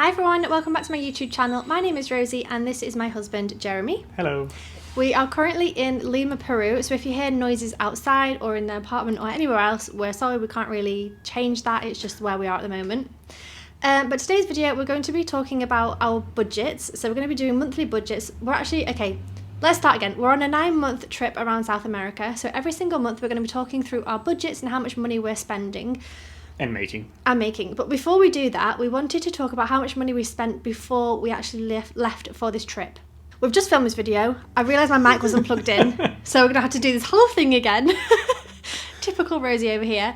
Hi everyone, welcome back to my YouTube channel. My name is Rosie and this is my husband Jeremy. Hello. We are currently in Lima, Peru, so if you hear noises outside or in the apartment or anywhere else, we're sorry, we can't really change that, it's just where we are at the moment. But today's video we're going to be talking about our budgets, so we're going to be doing monthly budgets. Let's start again. We're on a 9-month trip around South America, so every single month we're going to be talking through our budgets and how much money we're spending. And making. But before we do that, we wanted to talk about how much money we spent before we actually left for this trip. We've just filmed this video. I realised my mic wasn't plugged in, so we're going to have to do this whole thing again. Typical Rosie over here.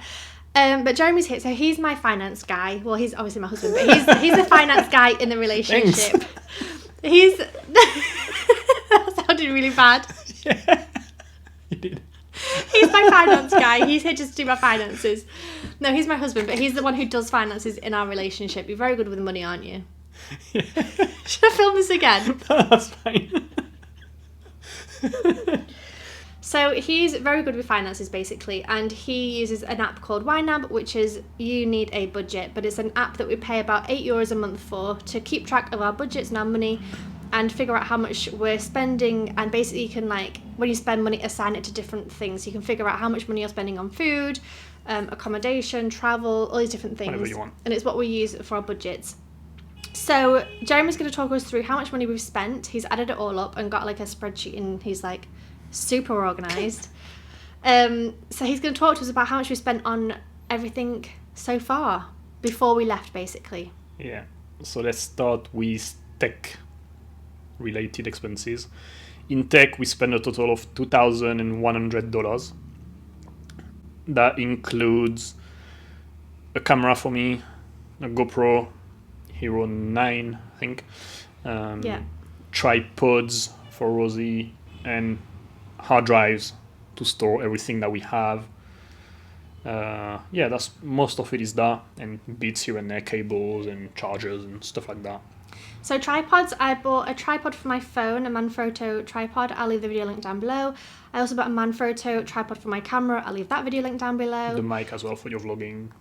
But Jeremy's here, so he's my finance guy. Well, he's obviously my husband, but he's the finance guy in the relationship. Thanks. That sounded really bad. Yeah, you did. He's my finance guy. He's here just to do my finances. No, he's my husband, but he's the one who does finances in our relationship. You're very good with money, aren't you? Yeah. Should I film this again? No, that's fine. So he's very good with finances, basically, and he uses an app called YNAB, which is You Need a Budget, but it's an app that we pay about €8 a month for to keep track of our budgets and our money and figure out how much we're spending. And basically you can, like, when you spend money, assign it to different things. You can figure out how much money you're spending on food, accommodation, travel, all these different things. Whatever you want. And it's what we use for our budgets. So Jeremy's going to talk us through how much money we've spent. He's added it all up and got like a spreadsheet, and he's like super organised. So he's going to talk to us about how much we spent on everything so far before we left, basically. Yeah. So let's start with tech related expenses. In tech, we spent a total of $2,100. That includes a camera for me, a GoPro Hero 9, I think. Tripods for Rosie, and hard drives to store everything that we have. That's most of it is that, and bits here and there, cables and chargers and stuff like that. So tripods, I bought a tripod for my phone, a Manfrotto tripod. I'll leave the video link down below. I also bought a Manfrotto tripod for my camera. I'll leave that video link down below. The mic as well for your vlogging.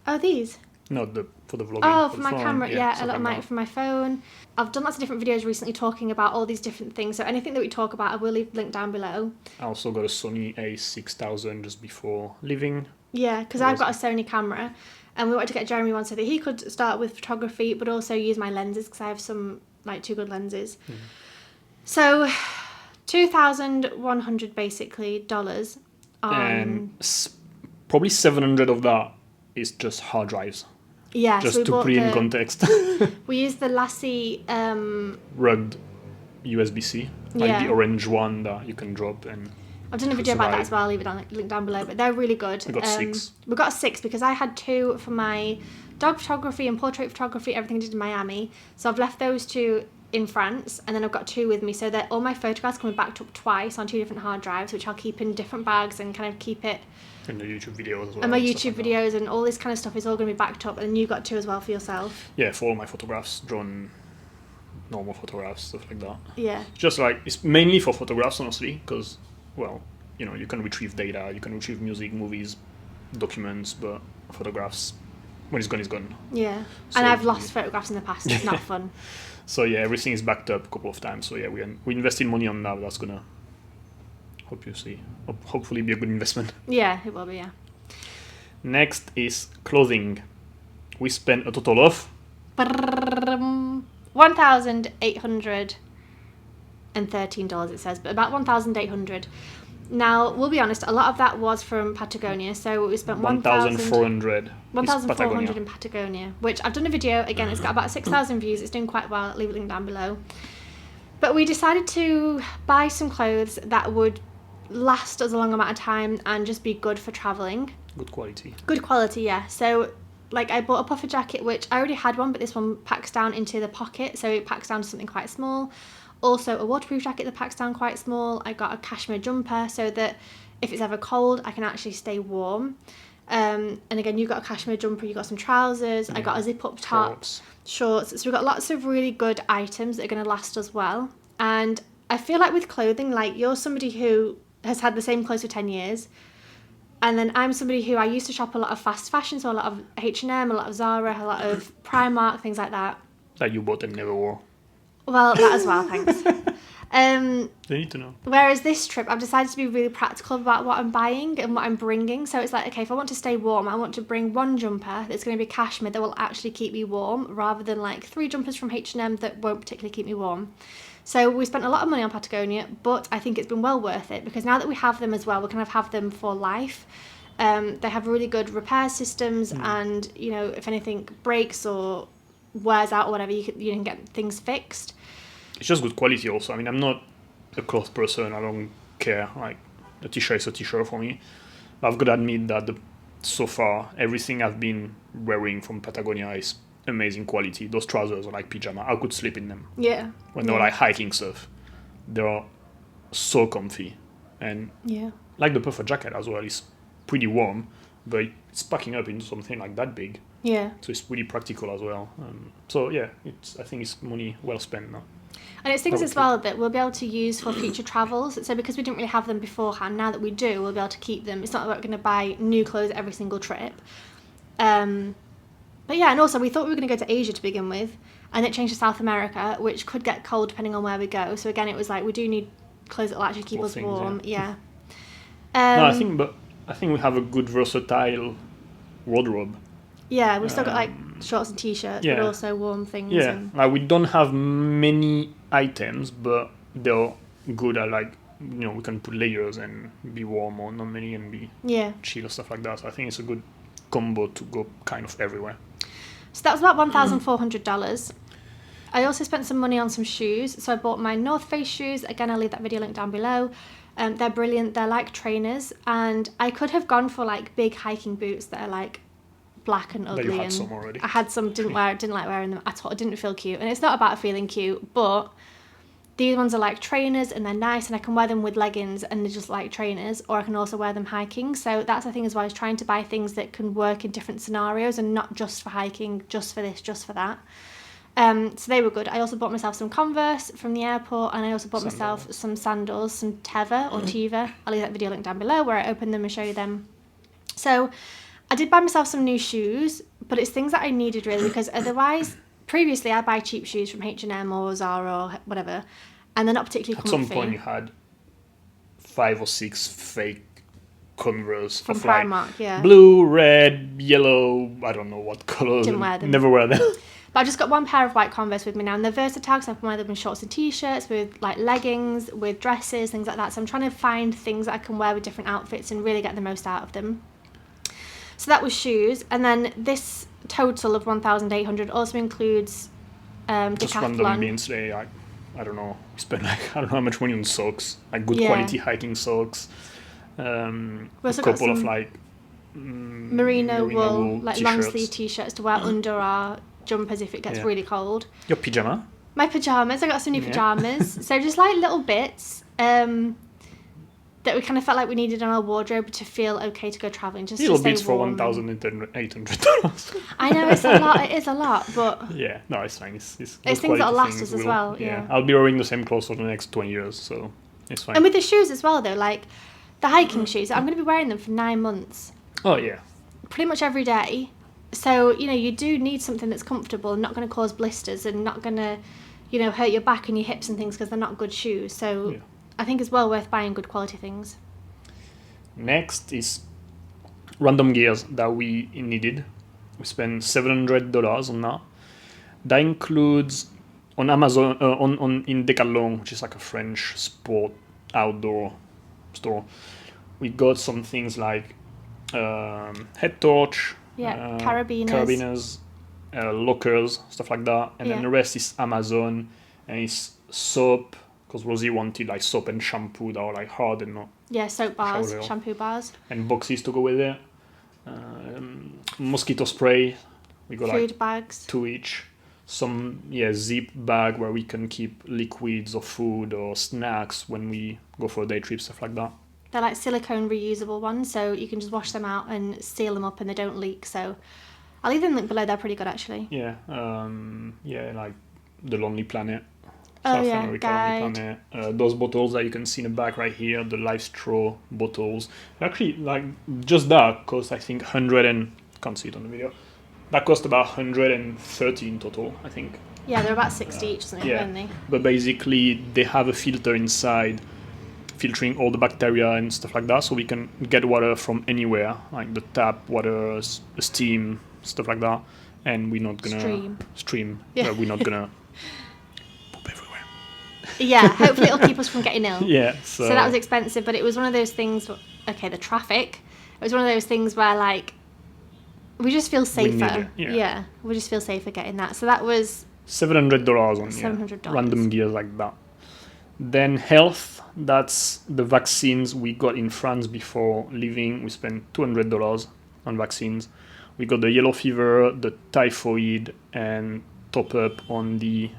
Oh, these? No, for the vlogging. Oh, for for the my phone. camera, yeah, a little like mic that. for my phone. I've done lots of different videos recently talking about all these different things, so anything that we talk about, I will leave the link down below. I also got a Sony A6000 just before leaving. Yeah, because I've got a Sony camera, and we wanted to get Jeremy one so that he could start with photography, but also use my lenses, because I have some, like, 2 good lenses. So, $2,100 basically dollars on... And probably 700 of that is just hard drives. Yeah, Just so we to bought put it in context. We used the Lassie... Rugged USB-C, like Yeah. the orange one that you can drop. And I've done a video about that as well, I'll leave it on link down below, but they're really good. We got 6. We got 6 because I had 2 for my dog photography and portrait photography, everything I did in Miami. So I've left those 2 in France, and then I've got 2 with me, so that all my photographs can be backed up twice on 2 different hard drives, which I'll keep in different bags and kind of keep it. And the YouTube videos as well. And my stuff YouTube like videos and all this kind of stuff is all going to be backed up, and you've got 2 as well for yourself. that. Yeah, for all my photographs, drawn, normal photographs, stuff like that. Yeah. Just like, it's mainly for photographs, honestly, because, well, you know, you can retrieve data, you can retrieve music, movies, documents, but photographs, when it's gone, it's gone. Yeah. So And I've lost photographs in the past, it's not fun. So yeah, everything is backed up a couple of times. So yeah, we invested money on that. That's gonna hopefully be a good investment. Yeah, it will be, yeah. Next is clothing. We spent a total of $1,813 it says, but about $1,800. Now, we'll be honest, a lot of that was from Patagonia, so we spent 1,400. 1,400 in Patagonia, which I've done a video, again, it's got about 6,000 views, it's doing quite well, I'll leave a link down below. But we decided to buy some clothes that would last us a long amount of time and just be good for travelling. Good quality. Good quality, yeah. So, like, I bought a puffer jacket, which I already had one, but this one packs down into the pocket, so it packs down to something quite small. Also, a waterproof jacket that packs down quite small. I got a cashmere jumper so that if it's ever cold, I can actually stay warm. And again, you got a cashmere jumper, you got some trousers, I got a zip-up top, shorts. So we've got lots of really good items that are going to last us well. And I feel like with clothing, like, you're somebody who has had the same clothes for 10 years. And then I'm somebody who, I used to shop a lot of fast fashion, so a lot of H&M, a lot of Zara, a lot of Primark, things like that. that you bought and never wore. Well, that as well, thanks. They need to know. Whereas this trip, I've decided to be really practical about what I'm buying and what I'm bringing. So it's like, okay, if I want to stay warm, I want to bring one jumper that's going to be cashmere that will actually keep me warm, rather than like 3 jumpers from H&M that won't particularly keep me warm. So we spent a lot of money on Patagonia, but I think it's been well worth it, because now that we have them as well, we kind of have them for life. They have really good repair systems, and you know, if anything breaks or wears out or whatever, you can get things fixed. It's just good quality also. I mean, I'm not a cloth person. I don't care. Like, a t-shirt is a t-shirt for me. I've got to admit that so far, everything I've been wearing from Patagonia is amazing quality. Those trousers are like pyjama. I could sleep in them. Yeah. When they're like hiking stuff. They're so comfy. And like the puffer jacket as well, is pretty warm, but it's packing up into something like that big. Yeah. So it's really practical as well. So yeah, I think it's money well spent now. And it's things as well that we'll be able to use for future travels. So because we didn't really have them beforehand, now that we do, we'll be able to keep them. It's not like we're going to buy new clothes every single trip. But yeah, and also we thought we were going to go to Asia to begin with, and it changed to South America, which could get cold depending on where we go. So again, it was like, we do need clothes that will actually keep us warm. Yeah. No, I think we have a good versatile wardrobe. Yeah, we've still got like shorts and t-shirts, but also warm things. Yeah, like we don't have many items, but they're good at, like, you know, we can put layers and be warm, or not many and be chill or stuff like that. So I think it's a good combo to go kind of everywhere. So that was about $1,400. I also spent some money on some shoes. So I bought my North Face shoes. Again, I'll leave that video link down below. They're brilliant. They're like trainers, and I could have gone for like big hiking boots that are like black and ugly. But you had some already. I had some, didn't like wearing them at all. It didn't feel cute, and it's not about feeling cute, but these ones are like trainers and they're nice, and I can wear them with leggings and they're just like trainers, or I can also wear them hiking. So that's the thing as well, is trying to buy things that can work in different scenarios and not just for hiking, just for this, just for that. So they were good. I also bought myself some Converse from the airport, and I also bought myself some sandals, some Teva or Teva. I'll leave that video link down below where I open them and show you them. So I did buy myself some new shoes, but it's things that I needed really, because otherwise, previously I buy cheap shoes from H&M or Zara or whatever, and they're not particularly comfy. At some point you had 5 or 6 fake Converse from of Primark, like blue, red, yellow, I don't know what colours. Didn't wear them. Never wear them. But I've just got one pair of white Converse with me now, and they're versatile, because I can wear them in shorts and t-shirts, with like leggings, with dresses, things like that. So I'm trying to find things that I can wear with different outfits and really get the most out of them. So that was shoes, and then this total of 1,800 also includes just random Decathlon. means they, I don't know, we spend like, I don't know how much money on socks, like good quality hiking socks. A couple of like merino wool, like t-shirts. long sleeve t-shirts to wear under our jumpers if it gets really cold. Your pyjama? My pajamas, I got some new pajamas. So just like little bits that we kind of felt like we needed in our wardrobe to feel okay to go traveling. Just little to stay bits for warm. $1,800. I know, it's a lot. It is a lot, but yeah, no, it's fine. It's things that'll last us as well. Yeah, I'll be wearing the same clothes for the next 20 years, so it's fine. And with the shoes as well, though, like the hiking shoes, I'm going to be wearing them for 9 months. Oh yeah. Pretty much every day. So, you know, you do need something that's comfortable and not going to cause blisters and not going to, you know, hurt your back and your hips and things, because they're not good shoes. So I think it's well worth buying good quality things. Next is random gears that we needed. We spent $700 on that. That includes on Amazon, in Decathlon, which is like a French sport outdoor store. We got some things like head torch, carabiners, lockers, stuff like that, and then the rest is Amazon, and it's soap, because Rosie wanted like soap and shampoo that are like hard and not soap bars, shampoo bars, and boxes to go with it. Mosquito spray, we got food like bags, 2 each. Some zip bag where we can keep liquids or food or snacks when we go for a day trip, stuff like that. They're like silicone reusable ones, so you can just wash them out and seal them up and they don't leak. So I'll leave them link below. They're pretty good actually. Yeah, like the Lonely Planet. South America Lonely Planet. Those bottles that you can see in the back right here, the Life Straw bottles. Actually, like just that cost I think 100 and can't see it on the video. That cost about 130 in total, I think. Yeah, they're about 60 each, something, Yeah, weren't they? but basically they have a filter inside filtering all the bacteria and stuff like that, so we can get water from anywhere, like the tap water, steam, stuff like that, and we're not gonna stream. Yeah. We're not gonna poop everywhere. Yeah, hopefully it'll keep us from getting ill. Yeah, So that was expensive, but it was one of those things. Okay, the traffic. It was one of those things where like we just feel safer. Yeah, we just feel safer getting that. So that was $700 on $700. Random gears like that. Then health, that's the vaccines we got in France before leaving. We spent $200 on vaccines. We got the yellow fever, the typhoid, and top up on the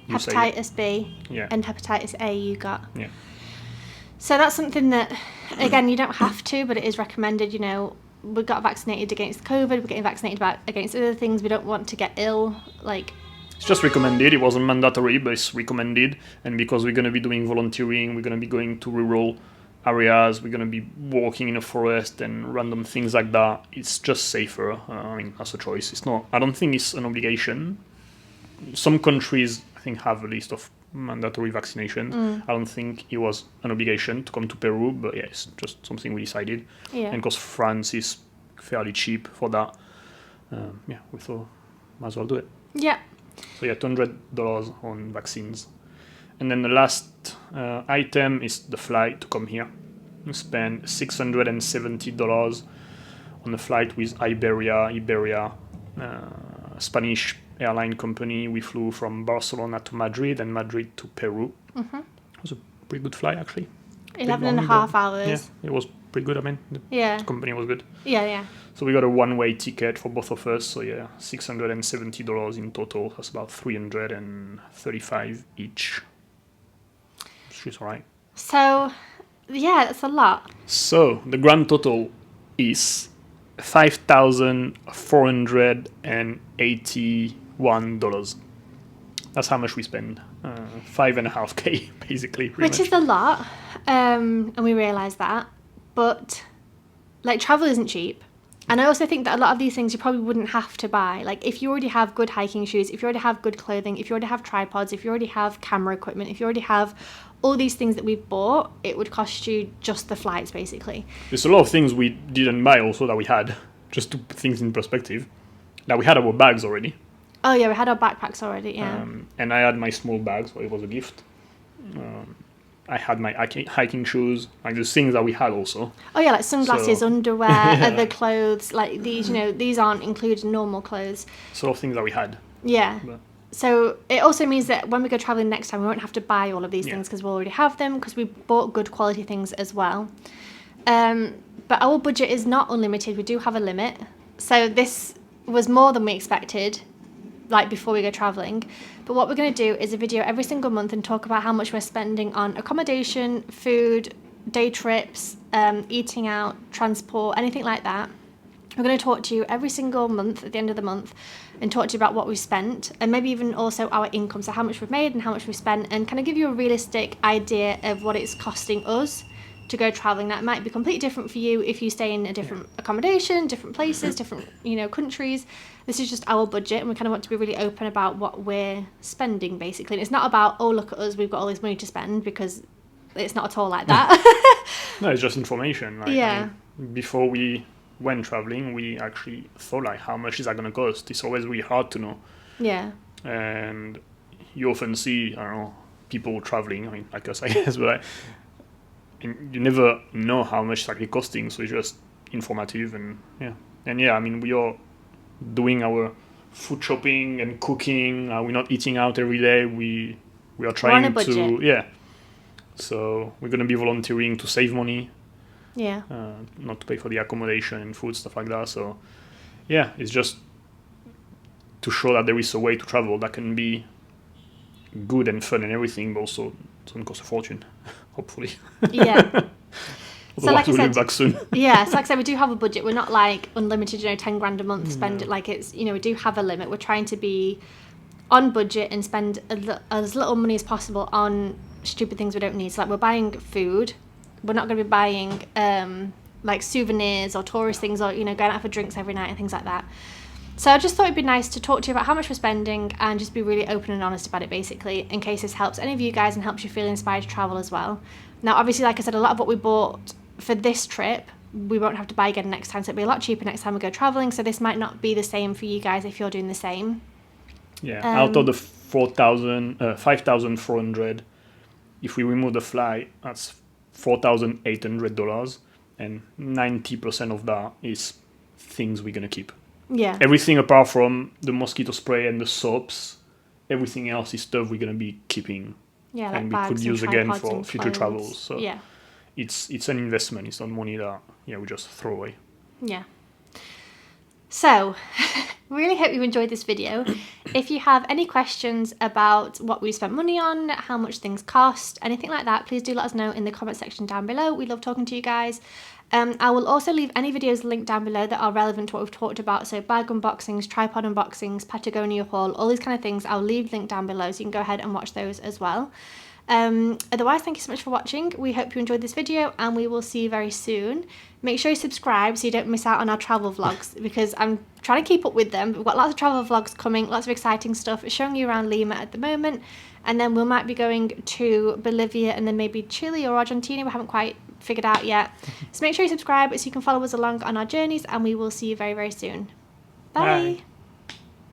hepatitis B and hepatitis A you got. Yeah. So that's something that, again, you don't have to, but it is recommended. You know, we got vaccinated against COVID. We're getting vaccinated against other things. We don't want to get ill. Like, it's just recommended. It wasn't mandatory, but it's recommended. And because we're going to be doing volunteering, we're going to be going to rural areas, we're going to be walking in a forest and random things like that. It's just safer. I mean, that's a choice. It's not. I don't think it's an obligation. Some countries, I think, have a list of mandatory vaccination. I don't think it was an obligation to come to Peru, but yeah, it's just something we decided. yeah. And because France is fairly cheap for that, we thought might as well do it. Yeah. So yeah, $200 on vaccines. And then the last item is the flight to come here. We spent $670 on the flight with Iberia, Spanish airline company. We flew from Barcelona to Madrid and Madrid to Peru. Mm-hmm. It was a pretty good flight, actually. 11 and a half hours. Yeah, it was pretty good. I mean, the company was good. Yeah. So we got a one-way ticket for both of us. So yeah, $670 in total. That's about $335 each. Which is all right. So, yeah, that's a lot. So the grand total is $5,481. That's how much we spend. 5.5K basically. Which is a lot, and we realise that. But like, travel isn't cheap. And I also think that a lot of these things you probably wouldn't have to buy. Like, if you already have good hiking shoes, if you already have good clothing, if you already have tripods, if you already have camera equipment, if you already have all these things that we've bought, it would cost you just the flights, basically. There's a lot of things we didn't buy also that we had, just to put things in perspective. Like, we had our bags already. Oh, yeah, we had our backpacks already, yeah. And I had my small bag, so it was a gift. I had my hiking shoes, like the things that we had also. Oh yeah, like sunglasses, underwear, other clothes, like these, you know, these aren't included in normal clothes. Sort of things that we had. Yeah. But so it also means that when we go traveling next time, we won't have to buy all of these things because we'll already have them, because we bought good quality things as well. But our budget is not unlimited. We do have a limit. So this was more than we expected, like before we go traveling. But what we're going to do is a video every single month and talk about how much we're spending on accommodation, food, day trips, eating out, transport, anything like that. We're going to talk to you every single month at the end of the month and talk to you about what we've spent, and maybe even also our income, so how much we've made and how much we've spent, and kind of give you a realistic idea of what it's costing us to go traveling. That might be completely different for you if you stay in a different accommodation, different places, different, you know, countries. This is just our budget, and we kind of want to be really open about what we're spending, basically. And it's not about, oh, look at us, we've got all this money to spend, because it's not at all like that. No, it's just information. Like, yeah. I mean, before we went traveling, we actually thought, like, how much is that going to cost? It's always really hard to know. Yeah. And you often see, I don't know, people traveling, I mean, like us, I guess, but and you never know how much it's actually costing, so it's just informative. And I mean, we are doing our food shopping and cooking. We're not eating out every day. We are trying on a budget. to so we're going to be volunteering to save money, not to pay for the accommodation and food, stuff like that. So it's just to show that there is a way to travel that can be good and fun and everything, but also doesn't cost a fortune, hopefully. Yeah. So like I said, back soon. Yeah, so like I said, we do have a budget. We're not like unlimited, 10 grand a month, spend it like it's, we do have a limit. We're trying to be on budget and spend as little money as possible on stupid things we don't need. So like, we're buying food. We're not going to be buying like souvenirs or tourist things, or, going out for drinks every night and things like that. So I just thought it'd be nice to talk to you about how much we're spending and just be really open and honest about it, basically, in case this helps any of you guys and helps you feel inspired to travel as well. Now, obviously, like I said, a lot of what we bought for this trip, we won't have to buy again next time, so it'll be a lot cheaper next time we go traveling, so this might not be the same for you guys if you're doing the same. Yeah, out of the 5,400, if we remove the flight, that's $4,800, and 90% of that is things we're going to keep. Yeah. Everything apart from the mosquito spray and the soaps, everything else is stuff we're going to be keeping. Yeah, like and we bags could use and again tripods for and future clothes. travels. So yeah. It's an investment. It's not money that we just throw away. Yeah. So, really hope you enjoyed this video. If you have any questions about what we spent money on, how much things cost, anything like that, please do let us know in the comment section down below. We love talking to you guys. I will also leave any videos linked down below that are relevant to what we've talked about. So bag unboxings, tripod unboxings, Patagonia haul, all these kind of things. I'll leave linked down below so you can go ahead and watch those as well. Otherwise, thank you so much for watching. We hope you enjoyed this video and we will see you very soon. Make sure you subscribe so you don't miss out on our travel vlogs because I'm trying to keep up with them. We've got lots of travel vlogs coming, lots of exciting stuff showing you around Lima at the moment. And then we might be going to Bolivia and then maybe Chile or Argentina. We haven't quite figured out yet. So make sure you subscribe so you can follow us along on our journeys and we will see you very, very soon. Bye.